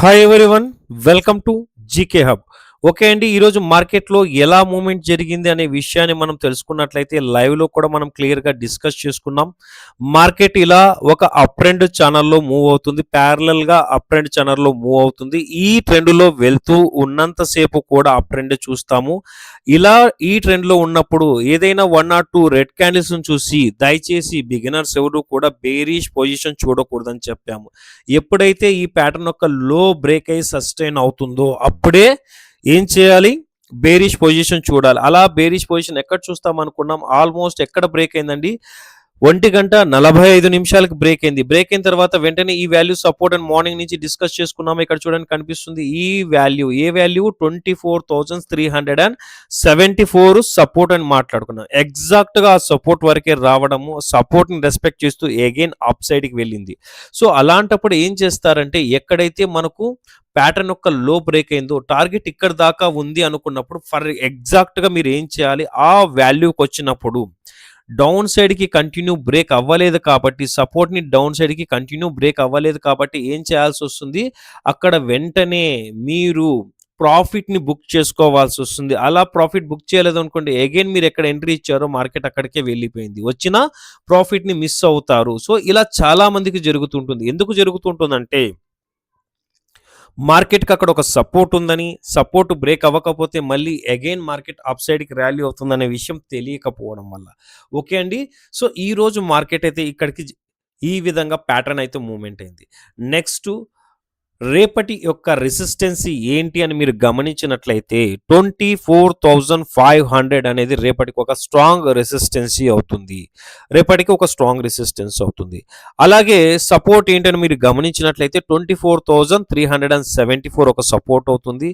Hi everyone, welcome to GK hub. Okay అండి, ఈరోజు మార్కెట్లో ఎలా మూమెంట్ జరిగింది అనే విషయాన్ని మనం తెలుసుకున్నట్లయితే లైవ్లో కూడా మనం క్లియర్గా డిస్కస్ చేసుకున్నాం. మార్కెట్ ఇలా ఒక అప్ ట్రెండ్ ఛానల్లో మూవ్ అవుతుంది, ప్యారలల్గా అప్ ట్రెండ్ ఛానల్లో మూవ్ అవుతుంది. ఈ ట్రెండ్లో వెళ్తూ ఉన్నంతసేపు కూడా అప్ ట్రెండ్ చూస్తాము. ఇలా ఈ ట్రెండ్లో ఉన్నప్పుడు ఏదైనా 1 or 2 రెడ్ క్యాండిల్స్ని చూసి దయచేసి బిగినర్స్ ఎవరు కూడా బేరిష్ పొజిషన్ చూడకూడదని చెప్పాము. ఎప్పుడైతే ఈ ప్యాటర్న్ యొక్క లో బ్రేక్ అయ్యి సస్టైన్ అవుతుందో అప్పుడే ఏం చేయాలి, బేరిష్ పొజిషన్ చూడాలి. అలా బేరిష్ పొజిషన్ ఎక్కడ చూస్తాం అనుకున్నాం, ఆల్మోస్ట్ ఎక్కడ బ్రేక్ అయిందండి, 1:45 బ్రేక్ అయింది. బ్రేక్ అయిన తర్వాత వెంటనే ఈ వాల్యూ సపోర్ట్ అండ్ మార్నింగ్ నుంచి డిస్కస్ చేసుకున్నాము. ఇక్కడ చూడండి కనిపిస్తుంది ఈ వాల్యూ, ఏ వాల్యూ 24,374 సపోర్ట్ అని మాట్లాడుకున్నాం. ఎగ్జాక్ట్గా ఆ సపోర్ట్ వరకే రావడము, సపోర్ట్ని రెస్పెక్ట్ చేస్తూ అగైన్ అప్ సైడ్కి వెళ్ళింది. సో అలాంటప్పుడు ఏం చేస్తారంటే, ఎక్కడైతే మనకు ప్యాటర్న్ యొక్క లో బ్రేక్ అయిందో టార్గెట్ ఇక్కడ దాకా ఉంది అనుకున్నప్పుడు ఎగ్జాక్ట్గా మీరు ఏం చేయాలి, ఆ వాల్యూకి వచ్చినప్పుడు డౌన్ సైడ్కి కంటిన్యూ బ్రేక్ అవ్వలేదు కాబట్టి, సపోర్ట్ని డౌన్ సైడ్కి కంటిన్యూ బ్రేక్ అవ్వలేదు కాబట్టి ఏం చేయాల్సి వస్తుంది, అక్కడ వెంటనే మీరు ప్రాఫిట్ని బుక్ చేసుకోవాల్సి వస్తుంది. అలా ప్రాఫిట్ బుక్ చేయలేదు అనుకోండి, అగైన్ మీరు ఎక్కడ ఎంట్రీ ఇచ్చారో మార్కెట్ అక్కడికే వెళ్ళిపోయింది, వచ్చిన ప్రాఫిట్ని మిస్ అవుతారు. సో ఇలా చాలా మందికి జరుగుతుంటుంది. ఎందుకు జరుగుతుంటుందంటే, మార్కెట్కి అక్కడ ఒక సపోర్ట్ ఉందని, సపోర్ట్ బ్రేక్ అవ్వకపోతే మళ్ళీ అగైన్ మార్కెట్ అప్ సైడ్కి ర్యాలీ అవుతుందనే విషయం తెలియకపోవడం వల్ల. ఓకే అండి, సో ఈరోజు మార్కెట్ అయితే ఇక్కడికి ఈ విధంగా ప్యాటర్న్ అయితే మూవ్మెంట్ అయింది. నెక్స్ట్ రేపటి యొక్క రెసిస్టెన్సీ ఏంటి అని మీరు గమనించినట్లయితే 24,500 అనేది రేపటికి ఒక స్ట్రాంగ్ రెసిస్టెన్సీ అవుతుంది. రేపటికి ఒక స్ట్రాంగ్ రెసిస్టెన్స్ అవుతుంది. అలాగే సపోర్ట్ ఏంటని మీరు గమనించినట్లయితే 24,374 ఒక సపోర్ట్ అవుతుంది.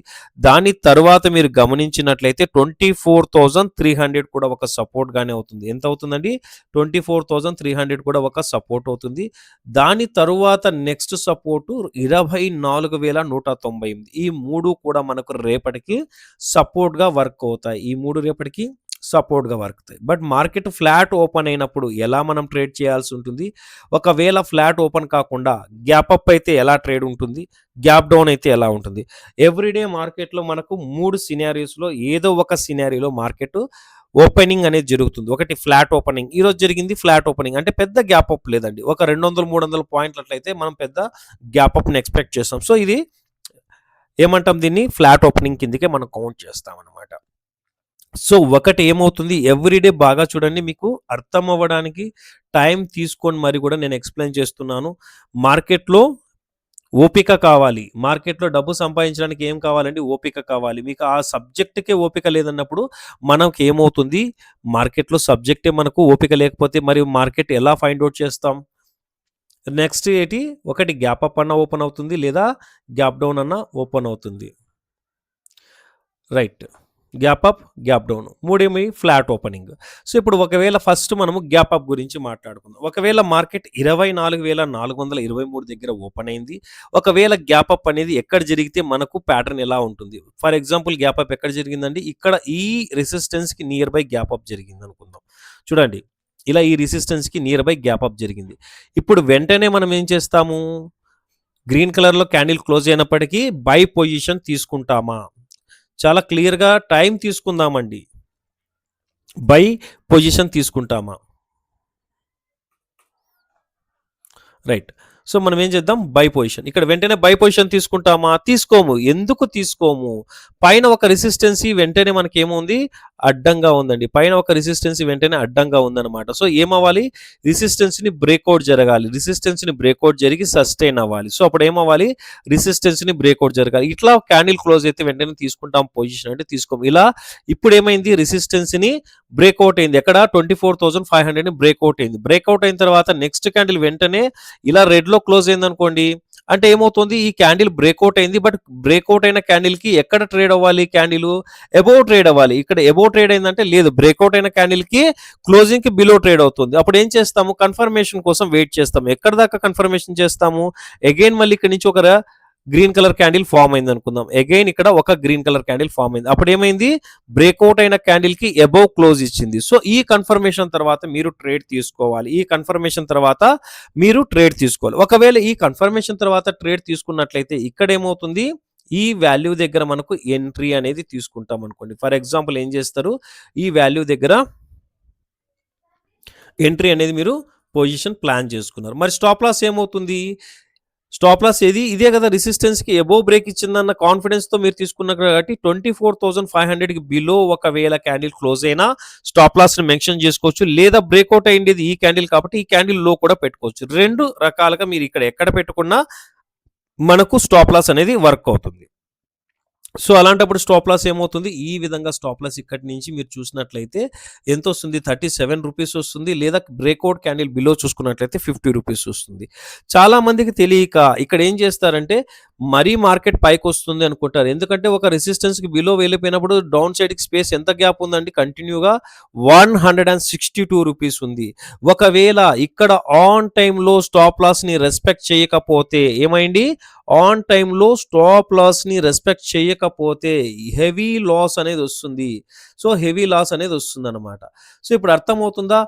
దాని తర్వాత మీరు గమనించినట్లయితే 24,300 కూడా ఒక సపోర్ట్ గానే అవుతుంది. ఎంత అవుతుందండి, 24,300 కూడా ఒక సపోర్ట్ అవుతుంది. దాని తరువాత నెక్స్ట్ సపోర్టు 24,198. ఈ మూడు కూడా మనకు రేపటికి సపోర్ట్గా వర్క్ అవుతాయి. ఈ మూడు రేపటికి సపోర్ట్గా వర్క్ అవుతాయి. బట్ మార్కెట్ ఫ్లాట్ ఓపెన్ అయినప్పుడు ఎలా మనం ట్రేడ్ చేయాల్సి ఉంటుంది, ఒకవేళ ఫ్లాట్ ఓపెన్ కాకుండా గ్యాప్ అప్ అయితే ఎలా ట్రేడ్ ఉంటుంది, గ్యాప్ డౌన్ అయితే ఎలా ఉంటుంది. ఎవ్రీడే మార్కెట్లో మనకు 3 సినారియోస్లో ఏదో ఒక సినారియోలో మార్కెట్ ఓపెనింగ్ అనేది జరుగుతుంది. ఒకటి ఫ్లాట్ ఓపెనింగ్, ఈరోజు జరిగింది ఫ్లాట్ ఓపెనింగ్, అంటే పెద్ద గ్యాప్ అప్ లేదండి. ఒక 200-300 పాయింట్లు అట్లయితే మనం పెద్ద గ్యాప్ అప్ని ఎక్స్పెక్ట్ చేస్తాం. సో ఇది ఏమంటాం, దీన్ని ఫ్లాట్ ఓపెనింగ్ కిందకే మనం కౌంట్ చేస్తాం అనమాట. సో ఒకటి ఏమవుతుంది, ఎవ్రీడే బాగా చూడండి, మీకు అర్థం అవ్వడానికి టైం తీసుకొని మరి కూడా నేను ఎక్స్ప్లెయిన్ చేస్తున్నాను. మార్కెట్లో ఓపిక కావాలి. మార్కెట్లో డబ్బు సంపాదించడానికి ఏం కావాలండి, ఓపిక కావాలి. మీకు ఆ సబ్జెక్ట్కే ఓపిక లేదన్నప్పుడు మనకి ఏమవుతుంది, మార్కెట్లో సబ్జెక్టే మనకు ఓపిక లేకపోతే మరి మార్కెట్ ఎలా ఫైండ్ అవుట్ చేస్తాం. నెక్స్ట్ ఏంటి, ఒకటి గ్యాప్ అప్ అన్న ఓపెన్ అవుతుంది, లేదా గ్యాప్ డౌన్ అన్న ఓపెన్ అవుతుంది. Right, gap up, gap down, మూడేమి ఫ్లాట్ ఓపెనింగ్. సో ఇప్పుడు ఒకవేళ ఫస్ట్ మనము గ్యాప్ అప్ గురించి మాట్లాడుకుందాం. ఒకవేళ మార్కెట్ 24,423 దగ్గర ఓపెన్ అయింది, ఒకవేళ గ్యాప్ అప్ అనేది ఎక్కడ జరిగితే మనకు ప్యాటర్న్ ఎలా ఉంటుంది. ఫర్ ఎగ్జాంపుల్ గ్యాప్ అప్ ఎక్కడ జరిగిందండి, ఇక్కడ ఈ రెసిస్టెన్స్కి నియర్ బై గ్యాప్ అప్ జరిగింది అనుకుందాం. చూడండి, ఇలా ఈ రెసిస్టెన్స్కి నియర్ బై గ్యాప్ అప్ జరిగింది. ఇప్పుడు వెంటనే మనం ఏం చేస్తాము, గ్రీన్ కలర్లో క్యాండిల్ క్లోజ్ అయినప్పటికీ బై పొజిషన్ తీసుకుంటామా, చాలా క్లియర్గా టైం తీసుకుందామండి, బై పొజిషన్ తీసుకుంటామా. రైట్, సో మనం ఏం చేద్దాం, బై పొజిషన్, ఇక్కడ వెంటనే బై పొజిషన్ తీసుకుంటామా, తీసుకోము. ఎందుకు తీసుకోము, పైన ఒక రెసిస్టెన్సీ వెంటనే మనకి ఏముంది, అడ్డంగా ఉందండి. పైన ఒక రెసిస్టెన్సీ వెంటనే అడ్డంగా ఉందన్నమాట. సో ఏమవ్వాలి, రెసిస్టెన్స్ని బ్రేక్అవుట్ జరగాలి, రెసిస్టెన్స్ని బ్రేక్అవుట్ జరిగి సస్టైన్ అవ్వాలి. సో అప్పుడు ఏమవ్వాలి, రెసిస్టెన్స్ని బ్రేక్అవుట్ జరగాలి. ఇట్లా క్యాండిల్ క్లోజ్ అయితే వెంటనే తీసుకుంటాం పొజిషన్, అంటే తీసుకోము. ఇలా ఇప్పుడు ఏమైంది, రెసిస్టెన్స్ని బ్రేక్అవుట్ అయింది, ఎక్కడ 24,500ని బ్రేక్అవుట్ అయింది. బ్రేక్అవుట్ అయిన తర్వాత నెక్స్ట్ క్యాండిల్ వెంటనే ఇలా రెడ్లో క్లోజ్ అయింది అనుకోండి, అంటే ఏమవుతుంది, ఈ క్యాండిల్ బ్రేక్అవుట్ అయింది. బట్ బ్రేక్అవుట్ అయిన క్యాండిల్కి ఎక్కడ ట్రేడ్ అవ్వాలి, క్యాండిల్ అబోవ్ ట్రేడ్ అవ్వాలి. ఇక్కడ అబోవ్ ట్రేడ్ అయిందంటే లేదు, బ్రేక్అవుట్ అయిన క్యాండిల్కి క్లోజింగ్కి బిలో ట్రేడ్ అవుతుంది. అప్పుడు ఏం చేస్తాము, కన్ఫర్మేషన్ కోసం వెయిట్ చేస్తాము. ఎక్కడ దాకా కన్ఫర్మేషన్ చేస్తాము, అగైన్ మళ్ళీ ఇక్కడ నుంచి ఒక గ్రీన్ కలర్ క్యాండిల్ ఫామ్ అయింది అనుకుందాం. అగైన్ ఇక్కడ ఒక గ్రీన్ కలర్ క్యాండిల్ ఫామ్ అయింది. అప్పుడు ఏమైంది, బ్రేక్అవుట్ అయిన క్యాండిల్ కి అబోవ్ క్లోజ్ ఇచ్చింది. సో ఈ కన్ఫర్మేషన్ తర్వాత మీరు ట్రేడ్ తీసుకోవాలి. ఈ కన్ఫర్మేషన్ తర్వాత మీరు ట్రేడ్ తీసుకోవాలి. ఒకవేళ ఈ కన్ఫర్మేషన్ తర్వాత ట్రేడ్ తీసుకున్నట్లయితే ఇక్కడ ఏమవుతుంది, ఈ వాల్యూ దగ్గర మనకు ఎంట్రీ అనేది తీసుకుంటాం అనుకోండి. ఫర్ ఎగ్జాంపుల్ ఏం చేస్తారు, ఈ వాల్యూ దగ్గర ఎంట్రీ అనేది మీరు పొజిషన్ ప్లాన్ చేసుకున్నారు. మరి స్టాప్ లాస్ ఏమవుతుంది, స్టాప్ లాస్ ఏది, ఇదే కదా రెసిస్టెన్స్కి ఎబోవ్ బ్రేక్ ఇచ్చిందన్న కాన్ఫిడెన్స్తో మీరు తీసుకున్నారు కాబట్టి 24,500కి బిలో ఒకవేళ క్యాండిల్ క్లోజ్ అయినా స్టాప్ లాస్ని మెన్షన్ చేసుకోవచ్చు. లేదా బ్రేక్అవుట్ అయ్యింది ఈ క్యాండిల్ కాబట్టి ఈ క్యాండిల్ లో కూడా పెట్టుకోవచ్చు. రెండు రకాలుగా మీరు ఇక్కడ ఎక్కడ పెట్టుకున్నా మనకు స్టాప్ లాస్ అనేది వర్క్ అవుతుంది. సో అలాంటప్పుడు స్టాప్ లాస్ ఏమవుతుంది, ఈ విధంగా స్టాప్ లాస్ ఇక్కడి నుంచి మీరు చూసినట్లయితే ఎంత వస్తుంది, 37 రూపీస్ వస్తుంది. లేదా బ్రేక్అవుట్ క్యాండిల్ బిలో చూసుకున్నట్లయితే 50 రూపీస్ వస్తుంది. చాలా మందికి తెలియక ఇక్కడ ఏం చేస్తారంటే మరీ మార్కెట్ పైకి వస్తుంది అనుకుంటారు. ఎందుకంటే ఒక రెసిస్టెన్స్కి బిలో వెళ్ళిపోయినప్పుడు డౌన్ సైడ్కి స్పేస్ ఎంత గ్యాప్ ఉందండి, కంటిన్యూగా 162 రూపీస్ ఉంది. ఒకవేళ ఇక్కడ ఆన్ టైంలో స్టాప్ లాస్ని రెస్పెక్ట్ చేయకపోతే ఏమైంది, ఆన్ టైంలో స్టాప్ లాస్ని రెస్పెక్ట్ చేయకపోతే హెవీ లాస్ అనేది వస్తుంది. సో హెవీ లాస్ అనేది వస్తుంది అనమాట. సో ఇప్పుడు అర్థమవుతుందా,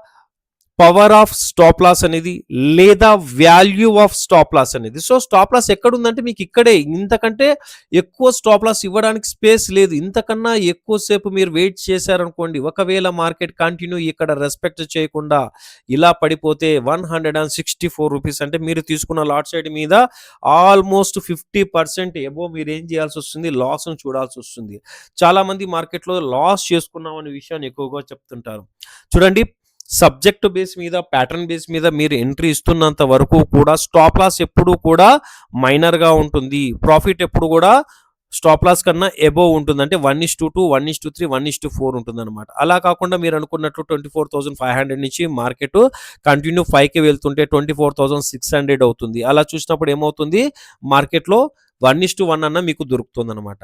పవర్ ఆఫ్ స్టాప్ లాస్ అనేది లేదా వాల్యూ ఆఫ్ స్టాప్ లాస్ అనేది. సో స్టాప్ లాస్ ఎక్కడుందంటే మీకు ఇక్కడే, ఇంతకంటే ఎక్కువ స్టాప్ లాస్ ఇవ్వడానికి స్పేస్ లేదు. ఇంతకన్నా ఎక్కువసేపు మీరు వెయిట్ చేశారనుకోండి, ఒకవేళ మార్కెట్ కంటిన్యూ ఇక్కడ రెస్పెక్ట్ చేయకుండా ఇలా పడిపోతే 164 రూపీస్ అంటే మీరు తీసుకున్న లాట్ సైడ్ మీద ఆల్మోస్ట్ 50% ఎబో మీరు ఏం చేయాల్సి వస్తుంది, లాస్ను చూడాల్సి వస్తుంది. చాలామంది మార్కెట్లో లాస్ చేసుకున్నాం అనే విషయాన్ని ఎక్కువగా చెప్తుంటారు. చూడండి, సబ్జెక్ట్ బేస్ మీద, ప్యాటర్న్ బేస్ మీద మీరు ఎంట్రీ ఇస్తున్నంత వరకు కూడా స్టాప్ లాస్ ఎప్పుడు కూడా మైనర్గా ఉంటుంది. ప్రాఫిట్ ఎప్పుడు కూడా స్టాప్ లాస్ కన్నా ఎబోవ్ ఉంటుంది. అంటే 1:2, 1:3, 1:4 ఉంటుంది అనమాట. అలా కాకుండా మీరు అనుకున్నట్లు 24,500 నుంచి మార్కెట్ కంటిన్యూ 5కి వెళ్తుంటే 24,600 అవుతుంది. అలా చూసినప్పుడు ఏమవుతుంది, మార్కెట్లో 1:1 అన్న మీకు దొరుకుతుంది అనమాట.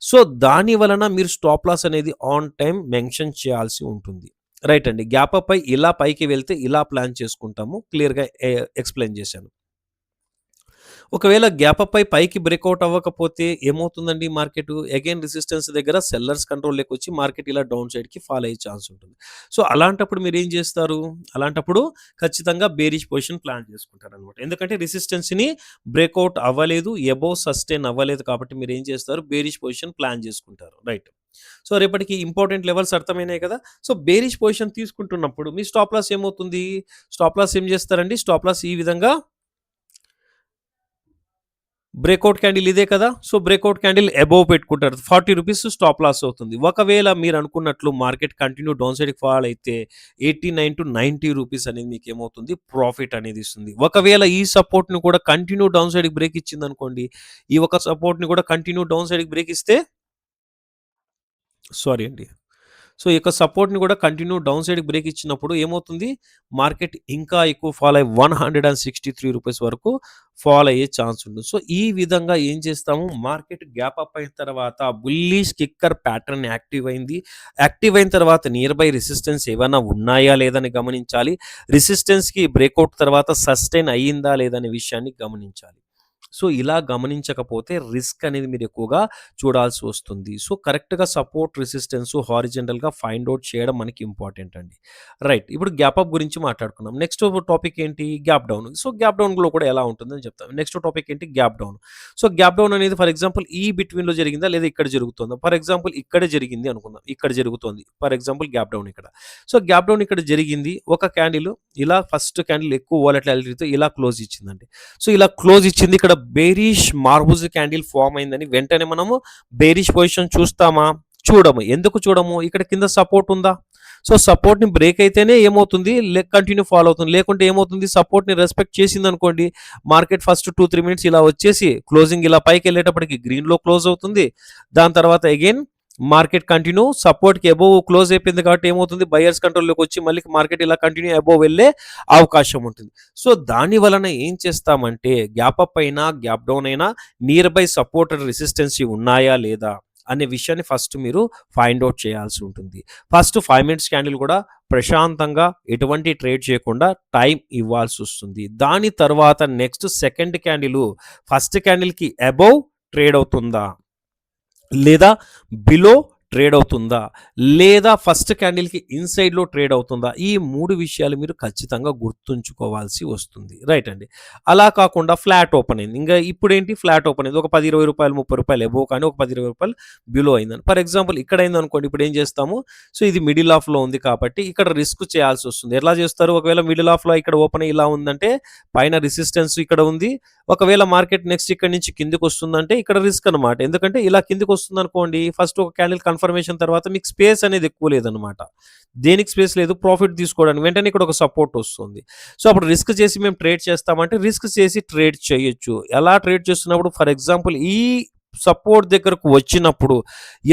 సో దాని వలన మీరు స్టాప్ లాస్ అనేది ఆన్ టైం మెన్షన్ చేయాల్సి ఉంటుంది. రైట్ అండి, గ్యాప్ అప్ పై ఇలా పైకి వెళ్తే ఇలా ప్లాన్ చేసుకుంటాము. క్లియర్గా ఎక్స్ప్లెయిన్ చేశాను. ఒకవేళ గ్యాప్ అప్ పైకి బ్రేక్అవుట్ అవ్వకపోతే ఏమవుతుందండి, మార్కెట్ అగైన్ రెసిస్టెన్స్ దగ్గర సెల్లర్స్ కంట్రోల్లోకి వచ్చి మార్కెట్ ఇలా డౌన్ సైడ్కి ఫాల్ అయ్యే ఛాన్స్ ఉంటుంది. సో అలాంటప్పుడు మీరు ఏం చేస్తారు, అలాంటప్పుడు ఖచ్చితంగా బేరిష్ పొజిషన్ ప్లాన్ చేసుకుంటారు అనమాట. ఎందుకంటే రెసిస్టెన్స్ని బ్రేక్అవుట్ అవ్వలేదు, ఎబోవ్ సస్టైన్ అవ్వలేదు కాబట్టి మీరు ఏం చేస్తారు, బేరిష్ పొజిషన్ ప్లాన్ చేసుకుంటారు. రైట్. సో రేపటికి ఇంపార్టెంట్ లెవెల్స్ అర్థమైనాయి కదా. సో బేరిష్ పొజిషన్ తీసుకుంటున్నప్పుడు మీ స్టాప్ లాస్ ఏమవుతుంది, స్టాప్ లాస్ ఏం చేస్తారండి, స్టాప్ లాస్ ఈ విధంగా బ్రేక్అవుట్ క్యాండిల్ ఇదే కదా. సో బ్రేక్అవుట్ క్యాండిల్ అబోవ్ పెట్టుకుంటారు, 40 రూపీస్ స్టాప్ లాస్ అవుతుంది. ఒకవేళ మీరు అనుకున్నట్లు మార్కెట్ కంటిన్యూ డౌన్ సైడ్కి ఫాల్ అయితే 89 to 90 రూపీస్ అనేది మీకు ఏమవుతుంది, ప్రాఫిట్ అనేది ఇస్తుంది. ఒకవేళ ఈ సపోర్ట్ని కూడా కంటిన్యూ డౌన్ సైడ్కి బ్రేక్ ఇచ్చింది అనుకోండి, ఈ ఒక సపోర్ట్ని కూడా కంటిన్యూ డౌన్ సైడ్కి బ్రేక్ ఇస్తే, సారీ అండి, సో ఈ యొక్క సపోర్ట్ని కూడా కంటిన్యూ డౌన్ సైడ్కి బ్రేక్ ఇచ్చినప్పుడు ఏమవుతుంది, మార్కెట్ ఇంకా ఎక్కువ ఫాల్ అయ్యి 163 రూపీస్ వరకు ఫాల్ అయ్యే ఛాన్స్ ఉంటుంది. సో ఈ విధంగా ఏం చేస్తాము, మార్కెట్ గ్యాప్ అప్ అయిన తర్వాత బుల్లిష్ కిక్కర్ ప్యాటర్న్ యాక్టివ్ అయింది. యాక్టివ్ అయిన తర్వాత నియర్ బై రెసిస్టెన్స్ ఏమైనా ఉన్నాయా లేదని గమనించాలి. రెసిస్టెన్స్కి బ్రేక్అవుట్ తర్వాత సస్టైన్ అయ్యిందా లేదనే విషయాన్ని గమనించాలి. సో ఇలా గమనించకపోతే రిస్క్ అనేది మీరు ఎక్కువగా చూడాల్సి వస్తుంది. సో కరెక్ట్గా సపోర్ట్, రెసిస్టెన్స్ హారిజెంటల్గా ఫైండ్ అవుట్ చేయడం మనకి ఇంపార్టెంట్ అండి. రైట్, ఇప్పుడు గ్యాప్ అప్ గురించి మాట్లాడుకున్నాం. నెక్స్ట్ టాపిక్ ఏంటి, గ్యాప్ డౌన్. సో గ్యాప్ డౌన్లో కూడా ఎలా ఉంటుందని చెప్తాను. నెక్స్ట్ టాపిక్ ఏంటి, gap down. So gap down అనేది ఫర్ ఎగ్జాంపుల్ ఈ బిట్వీన్లో జరిగిందా లేదా ఇక్కడ జరుగుతుందా. ఫర్ ఎగ్జాంపుల్ ఇక్కడ జరిగింది అనుకుందాం, ఇక్కడ జరుగుతుంది. ఫర్ ఎగ్జాంపుల్ గ్యాప్ డౌన్ ఇక్కడ. సో గ్యాప్ డౌన్ ఇక్కడ జరిగింది, ఒక క్యాండిల్ ఇలా ఫస్ట్ క్యాండిల్ ఎక్కువ వాలటిలిటీతో ఇలా క్లోజ్ ఇచ్చిందండి. సో ఇలా క్లోజ్ ఇచ్చింది, ఇక్కడ బేరిష్ మార్బుజ్ క్యాండిల్ ఫామ్ అయిందని వెంటనే మనము బేరిష్ పొజిషన్ చూస్తామా, చూడము. ఎందుకు చూడము, ఇక్కడ కింద సపోర్ట్ ఉందా. సో సపోర్ట్ని బ్రేక్ అయితేనే ఏమవుతుంది, కంటిన్యూ ఫాలో అవుతుంది. లేకుంటే ఏమవుతుంది, సపోర్ట్ని రెస్పెక్ట్ చేసింది అనుకోండి, మార్కెట్ ఫస్ట్ 2-3 మినిట్స్ ఇలా వచ్చేసి క్లోజింగ్ ఇలా పైకి వెళ్ళేటప్పటికి గ్రీన్లో క్లోజ్ అవుతుంది. దాని తర్వాత అగైన్ మార్కెట్ కంటిన్యూ సపోర్ట్కి అబోవ్ క్లోజ్ అయిపోయింది కాబట్టి ఏమవుతుంది, బయర్స్ కంట్రోల్లోకి వచ్చి మళ్ళీ మార్కెట్ ఇలా కంటిన్యూ అబోవ్ వెళ్ళే అవకాశం ఉంటుంది. సో దాని వలన ఏం చేస్తామంటే గ్యాప్ అప్ అయినా గ్యాప్ డౌన్ అయినా near by support and resistancy ఉన్నాయా లేదా అనే విషయాన్ని ఫస్ట్ మీరు ఫైండ్ అవుట్ చేయాల్సి ఉంటుంది. ఫస్ట్ 5 మినిట్స్ క్యాండిల్ కూడా ప్రశాంతంగా ఎటువంటి ట్రేడ్ చేయకుండా టైం ఇవ్వాల్సి వస్తుంది. దాని తర్వాత నెక్స్ట్ సెకండ్ క్యాండిల్ ఫస్ట్ క్యాండిల్కి అబౌవ్ ట్రేడ్ అవుతుందా, లేదా బిలో ట్రేడ్ అవుతుందా, లేదా ఫస్ట్ క్యాండిల్కి ఇన్సైడ్లో ట్రేడ్ అవుతుందా, ఈ 3 విషయాలు మీరు ఖచ్చితంగా గుర్తుంచుకోవాల్సి వస్తుంది. రైట్ అండి. అలా కాకుండా ఫ్లాట్ ఓపెన్ అయింది, ఇంకా ఇప్పుడు ఏంటి ఫ్లాట్ ఓపెన్ అయింది, ఒక 10-20 రూపాయలు 30 రూపాయలు ఎబో కానీ ఒక 10-20 రూపాయలు బిలో అయిందని ఫర్ ఎగ్జాంపుల్ ఇక్కడ అయింది అనుకోండి. ఇప్పుడు ఏం చేస్తాము, సో ఇది మిడిల్ ఆఫ్లో ఉంది కాబట్టి ఇక్కడ రిస్క్ చేయాల్సి వస్తుంది. ఎట్లా చేస్తారు, ఒకవేళ మిడిల్ ఆఫ్లో ఇక్కడ ఓపెన్ ఇలా ఉందంటే పైన రెసిస్టెన్స్ ఇక్కడ ఉంది, ఒకవేళ మార్కెట్ నెక్స్ట్ ఇక్కడ నుంచి కిందికి వస్తుందంటే ఇక్కడ రిస్క్ అనమాట. ఎందుకంటే ఇలా కిందికి వస్తుంది అనుకోండి, ఫస్ట్ ఒక క్యాండిల్ కన్ఫర్మేషన్ తర్వాత మీకు స్పేస్ అనేది ఎక్కువ లేదనమాట. దేనికి స్పేస్ లేదు, ప్రాఫిట్ తీసుకోవడానికి. వెంటనే ఇక్కడ ఒక సపోర్ట్ వస్తుంది. సో అప్పుడు రిస్క్ చేసి మేము ట్రేడ్ చేస్తామంటే రిస్క్ చేసి ట్రేడ్ చేయొచ్చు. ఎలా ట్రేడ్ చేస్తున్నప్పుడు ఫర్ ఎగ్జాంపుల్ ఈ సపోర్ట్ దగ్గరకు వచ్చినప్పుడు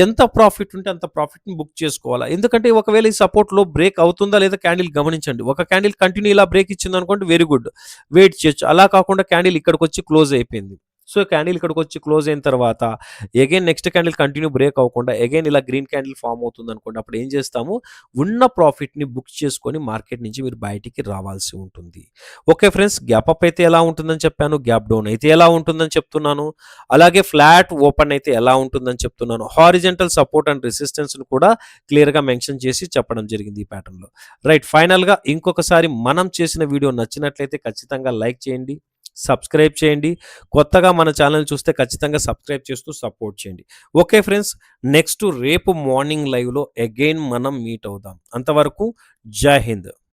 ఎంత ప్రాఫిట్ ఉంటే అంత ప్రాఫిట్ని బుక్ చేసుకోవాలా. ఎందుకంటే ఒకవేళ ఈ సపోర్ట్లో బ్రేక్ అవుతుందా లేదా క్యాండిల్ గమనించండి. ఒక క్యాండిల్ కంటిన్యూ ఇలా బ్రేక్ ఇచ్చింది అనుకోండి, వెరీ గుడ్, వెయిట్ చేయొచ్చు. అలా కాకుండా క్యాండిల్ ఇక్కడికి వచ్చి క్లోజ్ అయిపోయింది. సో క్యాండిల్ ఇక్కడికి వచ్చి క్లోజ్ అయిన తర్వాత again next candle continue break అవ్వకుండా అగైన్ ఇలా గ్రీన్ క్యాండిల్ ఫామ్ అవుతుంది అనుకోండి, అప్పుడు ఏం చేస్తాము, ఉన్న ప్రాఫిట్ని బుక్ చేసుకొని మార్కెట్ నుంచి మీరు బయటికి రావాల్సి ఉంటుంది. ఓకే ఫ్రెండ్స్, గ్యాప్ అప్ అయితే ఎలా ఉంటుందని చెప్పాను, గ్యాప్ డౌన్ అయితే ఎలా ఉంటుందని చెప్తున్నాను, అలాగే ఫ్లాట్ ఓపెన్ అయితే ఎలా ఉంటుందని చెప్తున్నాను, హారిజెంటల్ సపోర్ట్ అండ్ రెసిస్టెన్స్ను కూడా క్లియర్గా మెన్షన్ చేసి చెప్పడం జరిగింది ఈ ప్యాటర్న్లో. రైట్, ఫైనల్గా ఇంకొకసారి మనం చేసిన వీడియో నచ్చినట్లయితే ఖచ్చితంగా లైక్ చేయండి, సబ్స్క్రైబ్ చేయండి. కొత్తగా మన ఛానల్ చూస్తే ఖచ్చితంగా సబ్స్క్రైబ్ చేస్తూ సపోర్ట్ చేయండి. ఓకే ఫ్రెండ్స్, నెక్స్ట్ రేపు మార్నింగ్ లైవ్లో అగైన్ మనం మీట్ అవుదాం. అంతవరకు జై హింద్.